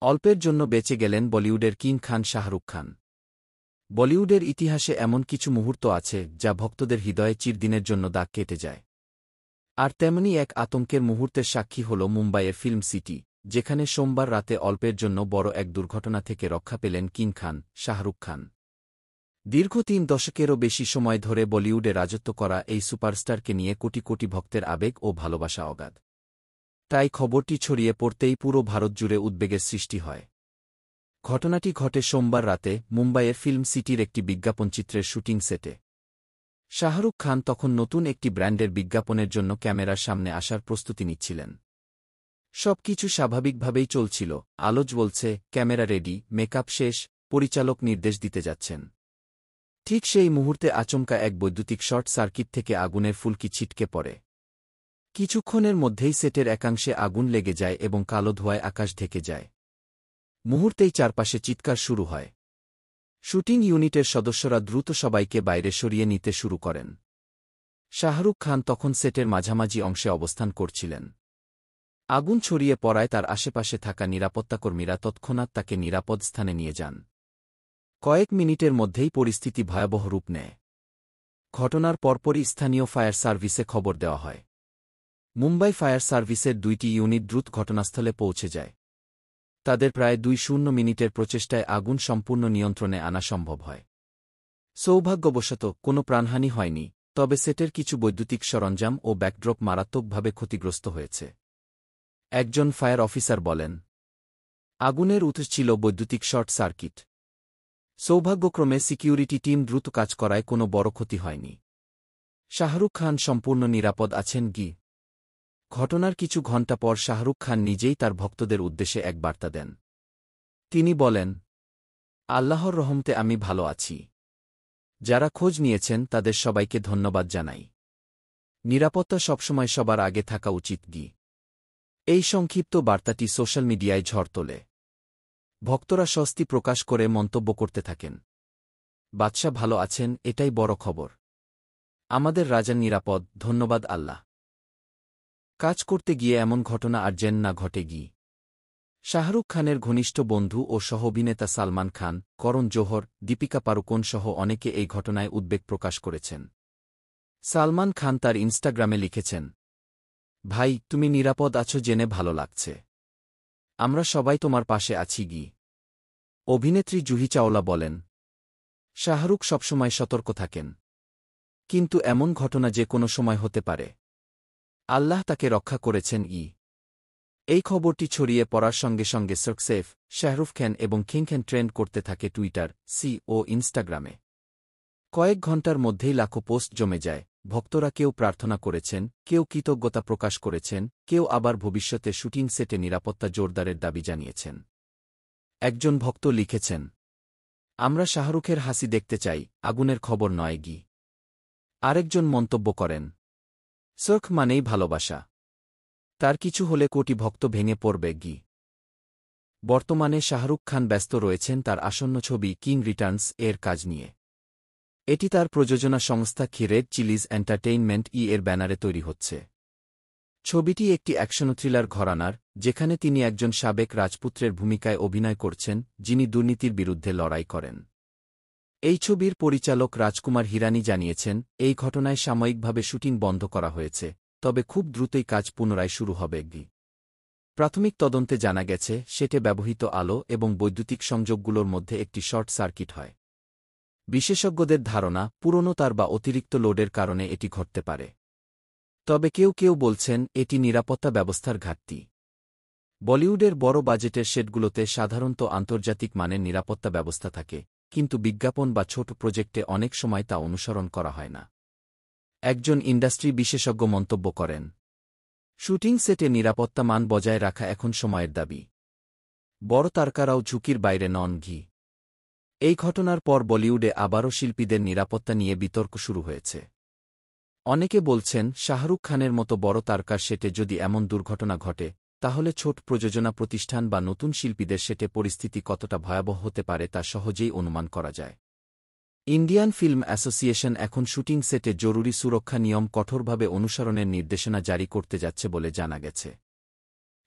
অল্পের জন্য বেঁচে গেলেন বলিউডের কিং খান শাহরুখ খান। বলিউডের ইতিহাসে এমন কিছু মুহূর্ত আছে যা ভক্তদের হৃদয়ে চিরদিনের জন্য দাগ কেটে যায়। আর তেমনি এক আতঙ্কের মুহূর্তের সাক্ষী হল মুম্বাইয়ের ফিল্ম সিটি, যেখানে সোমবার রাতে অল্পের জন্য বড় এক দুর্ঘটনা থেকে রক্ষা পেলেন কিং খান শাহরুখ খান। দীর্ঘ ৩ দশকেরও বেশি সময় ধরে বলিউডে রাজত্ব করা এই সুপারস্টারকে নিয়ে কোটি কোটি ভক্তের আবেগ ও ভালোবাসা অগাধ। তাই খবরটি ছড়িয়ে পড়তেই পুরো ভারত জুড়ে উদ্বেগের সৃষ্টি হয়। ঘটনাটি ঘটে সোমবার রাতে মুম্বাইয়ের ফিল্ম সিটির একটি বিজ্ঞাপনচিত্রের শুটিং সেটে। শাহরুখ খান তখন নতুন একটি ব্র্যান্ডের বিজ্ঞাপনের জন্য ক্যামেরার সামনে আসার প্রস্তুতি নিচ্ছিলেন। সবকিছু স্বাভাবিকভাবেই চলছিল, আলো জ্বলছে, ক্যামেরা রেডি, মেকআপ শেষ, পরিচালক নির্দেশ দিতে যাচ্ছেন। ঠিক সেই মুহূর্তে আচমকা এক বৈদ্যুতিক শর্ট সার্কিট থেকে আগুনের ফুলকি ছিটকে পড়ে। কিছুক্ষণের মধ্যেই সেটের একাংশে আগুন লেগে যায় এবং কালো ধোঁয়ায় আকাশ ঢেকে যায়। মুহূর্তেই চারপাশে চিৎকার শুরু হয়। শুটিং ইউনিটের সদস্যরা দ্রুত সবাইকে বাইরে সরিয়ে নিতে শুরু করেন। শাহরুখ খান তখন সেটের মাঝামাঝি অংশে অবস্থান করছিলেন। আগুন ছড়িয়ে পড়ায় তার আশেপাশে থাকা নিরাপত্তাকর্মীরা তৎক্ষণাৎ তাকে নিরাপদ স্থানে নিয়ে যান। কয়েক মিনিটের মধ্যেই পরিস্থিতি ভয়াবহ রূপ নেয়। ঘটনার পরপরই স্থানীয় ফায়ার সার্ভিসে খবর দেওয়া হয়। মুম্বাই ফায়ার সার্ভিসের ২টি ইউনিট দ্রুত ঘটনাস্থলে পৌঁছে যায়। তাদের প্রায় ২ মিনিটের প্রচেষ্টায় আগুন সম্পূর্ণ নিয়ন্ত্রণে আনা সম্ভব হয়। সৌভাগ্যবশত কোনো প্রাণহানি হয়নি, তবে সেটের কিছু বৈদ্যুতিক সরঞ্জাম ও ব্যাকড্রপ মারাত্মকভাবে ক্ষতিগ্রস্ত হয়েছে। একজন ফায়ার অফিসার বলেন, আগুনের উৎস ছিল বৈদ্যুতিক শর্ট সার্কিট। সৌভাগ্যক্রমে সিকিউরিটি টিম দ্রুত কাজ করায় কোনো বড় ক্ষতি হয়নি। শাহরুখ খান সম্পূর্ণ নিরাপদ আছেন কি? ঘটনার কিছু ঘণ্টা পর শাহরুখ খান নিজেই তার ভক্তদের উদ্দেশ্যে এক বার্তা দেন। তিনি বলেন, আল্লাহর রহমতে আমি ভালো আছি। যারা খোঁজ নিয়েছেন তাদের সবাইকে ধন্যবাদ জানাই। নিরাপত্তা সবসময় সবার আগে থাকা উচিত। এই সংক্ষিপ্ত বার্তাটি সোশ্যাল মিডিয়ায় ঝড় তোলে। ভক্তরা স্বস্তি প্রকাশ করে মন্তব্য করতে থাকেন, বাদশা ভালো আছেন, এটাই বড় খবর। আমাদের রাজা নিরাপদ, ধন্যবাদ আল্লাহ। কাজ করতে গিয়ে এমন ঘটনা আর যেন না ঘটে। শাহরুখ খানের ঘনিষ্ঠ বন্ধু ও সহ অভিনেতা সালমান খান, করণ জোহর, দীপিকা পাড়ুকোন সহ অনেকে এই ঘটনায় উদ্বেগ প্রকাশ করেছেন। সালমান খান তার ইনস্টাগ্রামে লিখেছেন, ভাই, তুমি নিরাপদ আছো জেনে ভালো লাগছে। আমরা সবাই তোমার পাশে আছি। অভিনেত্রী জুহি চাওলা বলেন, শাহরুখ সবসময় সতর্ক থাকেন, কিন্তু এমন ঘটনা যে কোনো সময় হতে পারে। আল্লাহ তাকে রক্ষা করেছেন। এই খবরটি ছড়িয়ে পড়ার সঙ্গে সঙ্গে সাকসেফ, শাহরুখ খান এবং কিং খান ট্রেন্ড করতে থাকে টুইটার, ও ইনস্টাগ্রামে। কয়েক ঘণ্টার মধ্যেই লাখো পোস্ট জমে যায়। ভক্তরা কেউ প্রার্থনা করেছেন, কেউ কৃতজ্ঞতা প্রকাশ করেছেন, কেউ আবার ভবিষ্যতে শুটিং সেটে নিরাপত্তা জোরদারের দাবি জানিয়েছেন। একজন ভক্ত লিখেছেন, আমরা শাহরুখের হাসি দেখতে চাই, আগুনের খবর নয়। আরেকজন মন্তব্য করেন, শখ মানেই ভালোবাসা, তার কিছু হলে কোটি ভক্ত ভেঙে পড়বে। বর্তমানে শাহরুখ খান ব্যস্ত রয়েছেন তার আসন্ন ছবি কিং রিটার্নস এর কাজ নিয়ে। এটি তার প্রযোজনা সংস্থা রেড চিলিজ এন্টারটেইনমেন্ট এর ব্যানারে তৈরি হচ্ছে। ছবিটি একটি অ্যাকশন থ্রিলার ঘরানার, যেখানে তিনি একজন সাবেক রাজপুত্রের ভূমিকায় অভিনয় করছেন, যিনি দুর্নীতির বিরুদ্ধে লড়াই করেন। এই ছবির পরিচালক রাজকুমার হিরানি জানিয়েছেন, এই ঘটনায় সাময়িকভাবে শুটিং বন্ধ করা হয়েছে, তবে খুব দ্রুতই কাজ পুনরায় শুরু হবে। প্রাথমিক তদন্তে জানা গেছে, সেটে ব্যবহৃত আলো এবং বৈদ্যুতিক সংযোগগুলোর মধ্যে একটি শর্ট সার্কিট হয়। বিশেষজ্ঞদের ধারণা, পুরনো তার বা অতিরিক্ত লোডের কারণে এটি ঘটতে পারে। তবে কেউ কেউ বলছেন, এটি নিরাপত্তা ব্যবস্থার ঘাটতি। বলিউডের বড় বাজেটের সেটগুলোতে সাধারণত আন্তর্জাতিক মানের নিরাপত্তা ব্যবস্থা থাকে, কিন্তু বিজ্ঞাপন বা ছোট প্রজেক্টে অনেক সময় তা অনুসরণ করা হয় না। একজন ইন্ডাস্ট্রি বিশেষজ্ঞ মন্তব্য করেন, শুটিং সেটে নিরাপত্তা মান বজায় রাখা এখন সময়ের দাবি। বড় তারকারাও ঝুঁকির বাইরে নন। এই ঘটনার পর বলিউডে আবারও শিল্পীদের নিরাপত্তা নিয়ে বিতর্ক শুরু হয়েছে। অনেকে বলছেন, শাহরুখ খানের মতো বড় তারকার সেটে যদি এমন দুর্ঘটনা ঘটে, তাহলে ছোট প্রযোজনা প্রতিষ্ঠান বা নতুন শিল্পীদের সেটে পরিস্থিতি কতটা ভয়াবহ হতে পারে তা সহজেই অনুমান করা যায়। ইন্ডিয়ান ফিল্ম অ্যাসোসিয়েশন এখন শুটিং সেটে জরুরি সুরক্ষা নিয়ম কঠোরভাবে অনুসরণের নির্দেশনা জারি করতে যাচ্ছে বলে জানা গেছে।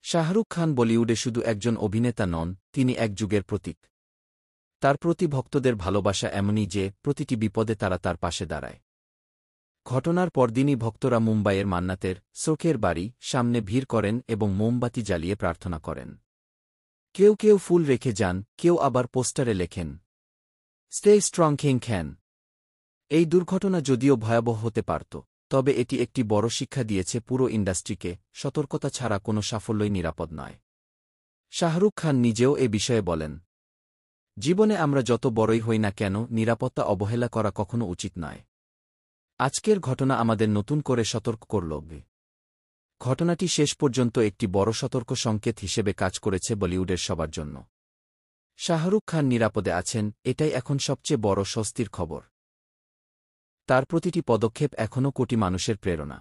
শাহরুখ খান বলিউডে শুধু একজন অভিনেতা নন, তিনি এক যুগের প্রতীক। তার প্রতি ভক্তদের ভালোবাসা এমনই যে প্রতিটি বিপদে তারা তার পাশে দাঁড়ায়। ঘটনার পরদিনই ভক্তরা মুম্বাইয়ের মান্নাতের শোকের বাড়ি সামনে ভিড় করেন এবং মোমবাতি জ্বালিয়ে প্রার্থনা করেন। কেউ কেউ ফুল রেখে যান, কেউ আবার পোস্টারে লেখেন, স্টে স্ট্রং কিং খান। এই দুর্ঘটনা যদিও ভয়াবহ হতে পারত, তবে এটি একটি বড় শিক্ষা দিয়েছে পুরো ইন্ডাস্ট্রিকে, সতর্কতা ছাড়া কোনো সাফল্যই নিরাপদ নয়। শাহরুখ খান নিজেও এ বিষয়ে বলেন, জীবনে আমরা যত বড়ই হই না কেন, নিরাপত্তা অবহেলা করা কখনো উচিত নয়। আজকের ঘটনা আমাদের নতুন করে সতর্ক করল। ঘটনাটি শেষ পর্যন্ত একটি বড় সতর্ক সংকেত হিসেবে কাজ করেছে বলিউডের সবার জন্য। শাহরুখ খান নিরাপদে আছেন, এটাই এখন সবচেয়ে বড় স্বস্তির খবর। তার প্রতিটি পদক্ষেপ এখনও কোটি মানুষের প্রেরণা।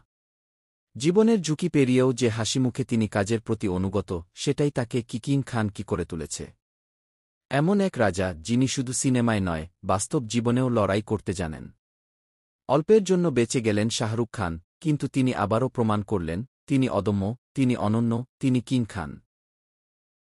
জীবনের ঝুঁকি পেরিয়েও যে হাসিমুখে তিনি কাজের প্রতি অনুগত, সেটাই তাকে কিং খান কি করে তুলেছে। এমন এক রাজা, যিনি শুধু সিনেমায় নয়, বাস্তব জীবনেও লড়াই করতে জানেন। অল্পের জন্য বেঁচে গেলেন শাহরুখ খান, কিন্তু তিনি আবারও প্রমাণ করলেন, তিনি অদম্য, তিনি অনন্য, তিনি কিং খান।